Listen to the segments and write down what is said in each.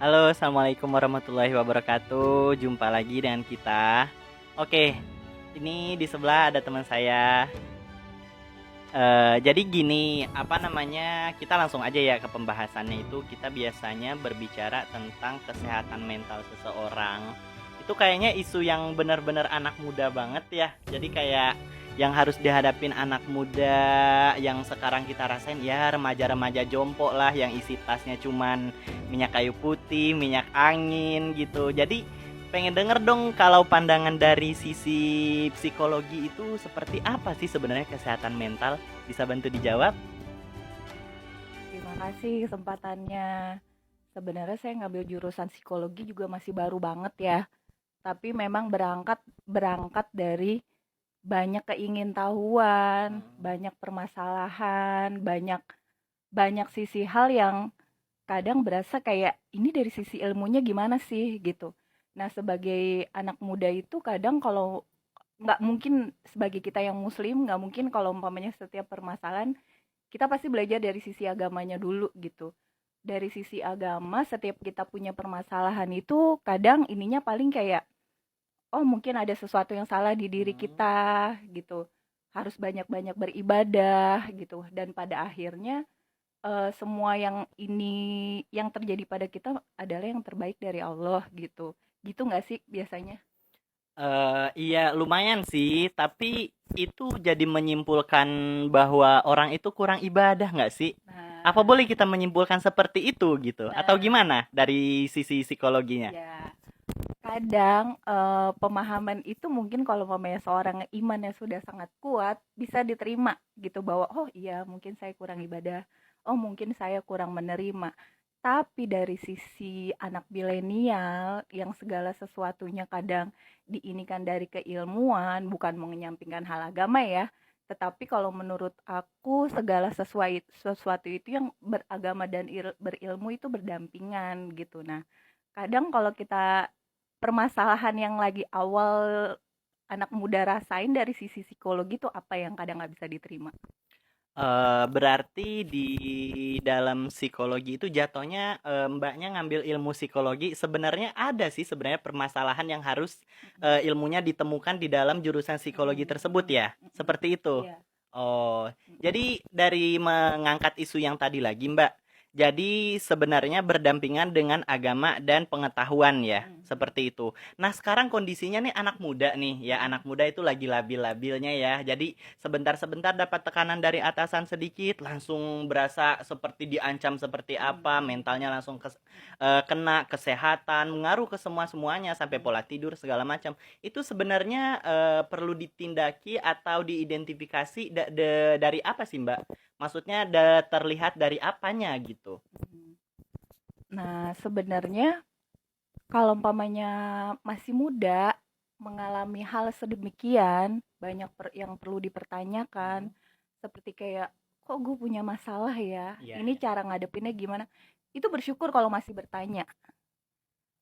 Halo, assalamualaikum warahmatullahi wabarakatuh. Jumpa lagi dengan kita. Oke, ini di sebelah ada teman saya. Jadi gini, apa namanya? Kita langsung aja ya ke pembahasannya itu. Kita biasanya berbicara tentang kesehatan mental seseorang. Itu kayaknya isu yang benar-benar anak muda banget ya. Jadi kayak yang harus dihadapin anak muda yang sekarang kita rasain ya remaja-remaja jompo lah yang isi tasnya cuman minyak kayu putih, minyak angin gitu. Jadi pengen denger dong kalau pandangan dari sisi psikologi itu seperti apa sih sebenarnya kesehatan mental? Bisa bantu dijawab? Terima kasih kesempatannya. Sebenarnya saya ngambil jurusan psikologi juga masih baru banget ya. Tapi memang berangkat berangkat dari banyak keingintahuan, Hmm. banyak permasalahan, banyak banyak sisi hal yang kadang berasa kayak ini dari sisi ilmunya gimana sih gitu. Nah, sebagai anak muda itu kadang kalau nggak mungkin sebagai kita yang muslim, nggak mungkin kalau umpamanya setiap permasalahan kita pasti belajar dari sisi agamanya dulu gitu. Dari sisi agama, setiap kita punya permasalahan itu kadang ininya paling kayak, oh mungkin ada sesuatu yang salah di diri Hmm. kita gitu. Harus banyak-banyak beribadah gitu. Dan pada akhirnya semua yang yang terjadi pada kita adalah yang terbaik dari Allah gitu. Gitu nggak sih biasanya? Iya lumayan sih, tapi itu jadi menyimpulkan bahwa orang itu kurang ibadah nggak sih? Apa Nah, boleh kita menyimpulkan seperti itu gitu? Atau nah, gimana dari sisi psikologinya? ya. Kadang, pemahaman itu mungkin kalau umpamanya seorang iman yang sudah sangat kuat, bisa diterima gitu bahwa, "Oh iya mungkin saya kurang ibadah, oh mungkin saya kurang menerima." Tapi dari sisi anak milenial yang segala sesuatunya kadang diinikan dari keilmuan, bukan mengenyampingkan hal agama ya, tetapi kalau menurut aku segala sesuatu itu yang beragama dan berilmu itu berdampingan gitu. Nah, kadang kalau kita permasalahan yang lagi awal anak muda rasain dari sisi psikologi tuh apa yang kadang nggak bisa diterima. Berarti di dalam psikologi itu jatuhnya, Mbaknya ngambil ilmu psikologi, sebenarnya ada sih sebenarnya permasalahan yang harus, Mhm, ilmunya ditemukan di dalam jurusan psikologi mhm, tersebut mhm, ya? mhm. Seperti itu? Iya, Oh, mhm, jadi dari mengangkat isu yang tadi lagi, Mbak, jadi sebenarnya berdampingan dengan agama dan pengetahuan ya, mhm, seperti itu. Nah, sekarang kondisinya nih anak muda nih, ya mhm, anak muda itu lagi labil-labilnya ya. Jadi sebentar-sebentar dapat tekanan dari atasan sedikit, langsung berasa seperti diancam seperti mhm, apa, mhm, mentalnya mhm, langsung kena kesehatan, mengaruh ke semua-semuanya sampai mhm. pola tidur segala macam. Itu sebenarnya perlu ditindaki atau diidentifikasi dari apa sih, Mbak? Maksudnya terlihat dari apanya gitu? Mhm. Nah, sebenarnya kalau umpamanya masih muda mengalami hal sedemikian, banyak yang perlu dipertanyakan, Hmm. seperti kayak kok gue punya masalah ya, Iya, ini iya. cara ngadepinnya gimana? Itu bersyukur kalau masih bertanya.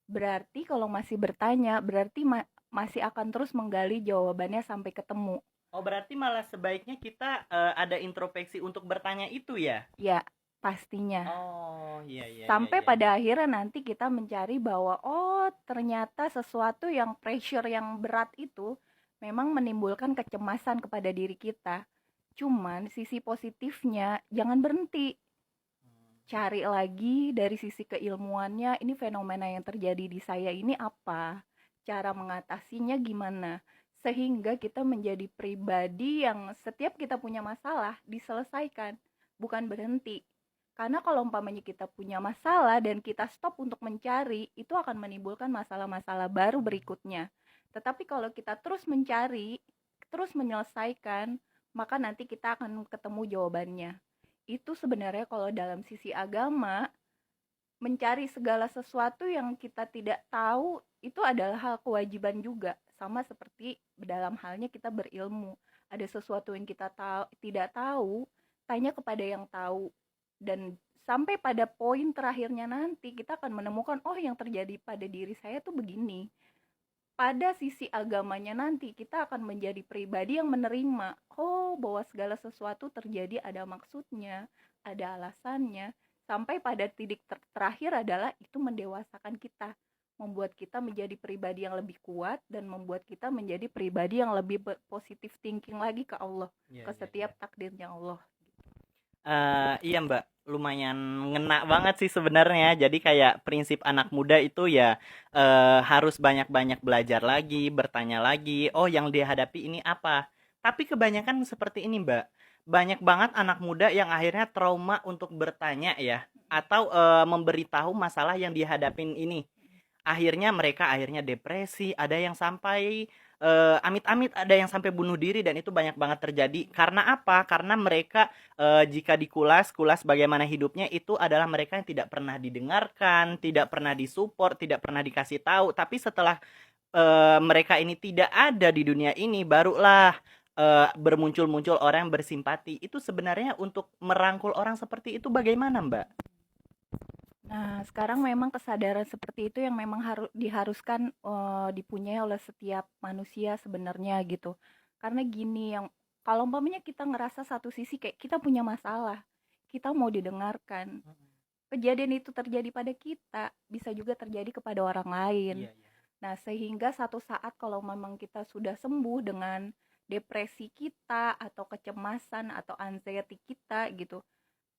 Berarti kalau masih bertanya, berarti masih akan terus menggali jawabannya sampai ketemu. Oh, berarti malah sebaiknya kita ada introspeksi untuk bertanya itu ya? Ya, pastinya. Oh, iya, iya, iya, Sampai iya, pada iya. akhirnya nanti kita mencari bahwa oh, ternyata sesuatu yang pressure yang berat itu memang menimbulkan kecemasan kepada diri kita. Cuman sisi positifnya jangan berhenti. Cari lagi dari sisi keilmuannya, ini fenomena yang terjadi di saya ini apa? Cara mengatasinya gimana? Sehingga kita menjadi pribadi yang setiap kita punya masalah diselesaikan, bukan berhenti. Karena kalau umpamanya kita punya masalah dan kita stop untuk mencari, itu akan menimbulkan masalah-masalah baru berikutnya. Tetapi kalau kita terus mencari, terus menyelesaikan, maka nanti kita akan ketemu jawabannya. Itu sebenarnya kalau dalam sisi agama, mencari segala sesuatu yang kita tidak tahu itu adalah hal kewajiban juga. Sama seperti dalam halnya kita berilmu. Ada sesuatu yang kita tidak tahu, tanya kepada yang tahu. Dan sampai pada poin terakhirnya nanti kita akan menemukan oh yang terjadi pada diri saya tuh begini. Pada sisi agamanya nanti kita akan menjadi pribadi yang menerima oh bahwa segala sesuatu terjadi ada maksudnya, ada alasannya. sampai pada titik terakhir adalah itu mendewasakan kita, membuat kita menjadi pribadi yang lebih kuat dan membuat kita menjadi pribadi yang lebih positive thinking lagi ke Allah, Iya, ke iya, iya. setiap takdirnya Allah. Iya Mbak, lumayan ngena banget sih sebenarnya. Jadi kayak prinsip anak muda itu ya harus banyak-banyak belajar lagi, bertanya lagi. Oh, yang dihadapi ini apa? Tapi kebanyakan seperti ini Mbak. Banyak banget anak muda yang akhirnya trauma untuk bertanya ya, atau memberitahu masalah yang dihadapin ini. Akhirnya depresi, ada yang sampai amit-amit ada yang sampai bunuh diri dan itu banyak banget terjadi. Karena apa? Karena mereka jika dikulas bagaimana hidupnya itu adalah mereka yang tidak pernah didengarkan, tidak pernah disupport, tidak pernah dikasih tahu. Tapi setelah mereka ini tidak ada di dunia ini, barulah bermuncul-muncul orang yang bersimpati. Itu sebenarnya untuk merangkul orang seperti itu bagaimana, Mbak? Nah, sekarang memang kesadaran seperti itu yang memang diharuskan dipunyai oleh setiap manusia sebenarnya gitu. Karena gini, yang kalau umpamanya kita ngerasa satu sisi kayak kita punya masalah, kita mau didengarkan. Kejadian itu terjadi pada kita, bisa juga terjadi kepada orang lain. Iya, iya. Nah, sehingga satu saat kalau memang kita sudah sembuh dengan depresi kita atau kecemasan atau anxiety kita gitu,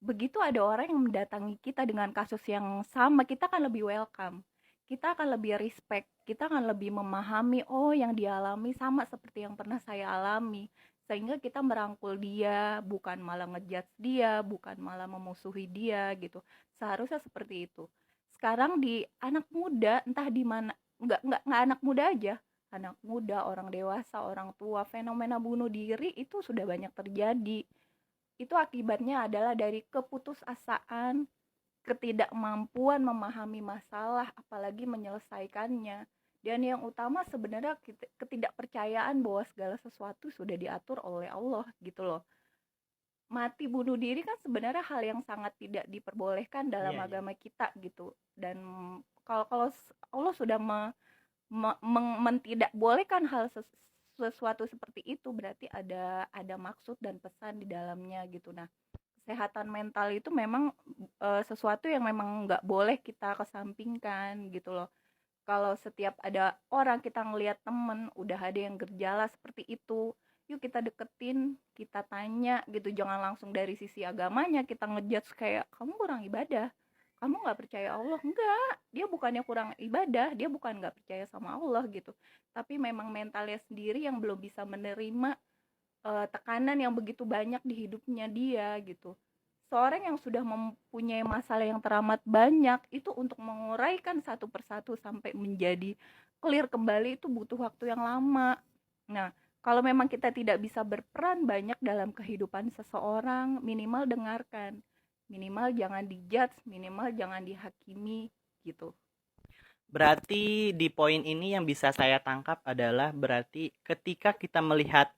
begitu ada orang yang mendatangi kita dengan kasus yang sama, kita akan lebih welcome. Kita akan lebih respect, kita akan lebih memahami, oh yang dialami sama seperti yang pernah saya alami. Sehingga kita merangkul dia, bukan malah ngejudge dia, bukan malah memusuhi dia gitu. Seharusnya seperti itu. Sekarang di anak muda, entah di mana, nggak anak muda aja, anak muda, orang dewasa, orang tua, fenomena bunuh diri itu sudah banyak terjadi. Itu akibatnya adalah dari keputusasaan, ketidakmampuan memahami masalah, apalagi menyelesaikannya. Dan yang utama sebenarnya ketidakpercayaan bahwa segala sesuatu sudah diatur oleh Allah gitu loh. Mati bunuh diri kan sebenarnya hal yang sangat tidak diperbolehkan dalam Iya, iya. agama kita gitu. Dan kalau kalau Allah sudah tidak bolehkan hal sesuatu seperti itu, berarti ada maksud dan pesan di dalamnya gitu. Nah, kesehatan mental itu memang sesuatu yang memang nggak boleh kita kesampingkan gitu loh. Kalau setiap ada orang kita ngelihat temen udah ada yang gejala seperti itu, yuk kita deketin, kita tanya gitu, jangan langsung dari sisi agamanya kita ngejudge kayak kamu kurang ibadah, kamu nggak percaya Allah. Enggak, dia bukannya kurang ibadah, dia bukan nggak percaya sama Allah gitu, tapi memang mentalnya sendiri yang belum bisa menerima tekanan yang begitu banyak di hidupnya dia gitu. Seorang yang sudah mempunyai masalah yang teramat banyak itu untuk menguraikan satu persatu sampai menjadi clear kembali itu butuh waktu yang lama. Nah, kalau memang kita tidak bisa berperan banyak dalam kehidupan seseorang, minimal dengarkan. Minimal jangan dijudge, minimal jangan dihakimi gitu. Berarti di poin ini yang bisa saya tangkap adalah berarti ketika kita melihat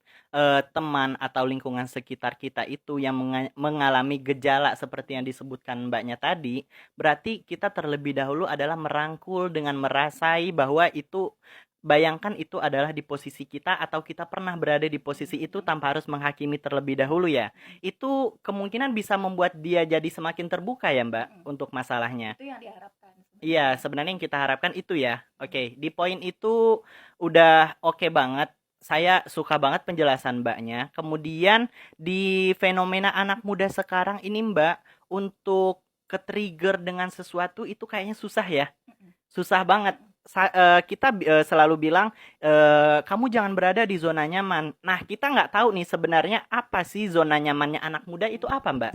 teman atau lingkungan sekitar kita itu yang mengalami gejala seperti yang disebutkan Mbaknya tadi, berarti kita terlebih dahulu adalah merangkul dengan merasai bahwa itu bayangkan itu adalah di posisi kita atau kita pernah berada di posisi itu tanpa harus menghakimi terlebih dahulu ya. Itu kemungkinan bisa membuat dia jadi semakin terbuka ya Mbak untuk masalahnya. Itu yang diharapkan Iya, sebenarnya. sebenarnya yang kita harapkan itu ya. Oke, di poin itu udah oke banget. Saya suka banget penjelasan Mbaknya. Kemudian di fenomena anak muda sekarang ini Mbak, untuk ke-trigger dengan sesuatu itu kayaknya susah ya. Susah banget. Kita selalu bilang, kamu jangan berada di zona nyaman. Nah, kita nggak tahu nih sebenarnya apa sih zona nyamannya anak muda itu apa Mbak?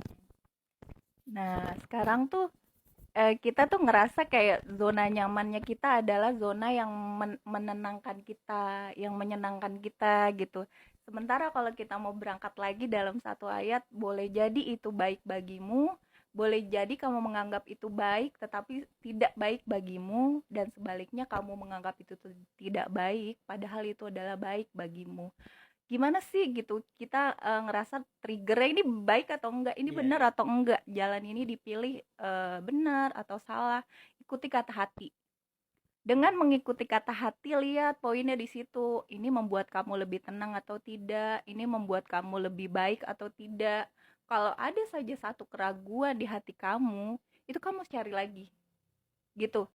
Nah, sekarang tuh kita tuh ngerasa kayak zona nyamannya kita adalah zona yang menenangkan kita, yang menyenangkan kita gitu. Sementara kalau kita mau berangkat lagi dalam satu ayat, boleh jadi itu baik bagimu, boleh jadi kamu menganggap itu baik, tetapi tidak baik bagimu, dan sebaliknya kamu menganggap itu tidak baik, padahal itu adalah baik bagimu. Gimana sih gitu kita ngerasa triggernya ini baik atau enggak, ini Iya, benar iya. atau enggak, jalan ini dipilih benar atau salah. Ikuti kata hati. Dengan mengikuti kata hati, lihat poinnya di situ, ini membuat kamu lebih tenang atau tidak, ini membuat kamu lebih baik atau tidak. Kalau ada saja satu keraguan di hati kamu, itu kamu cari lagi. Gitu.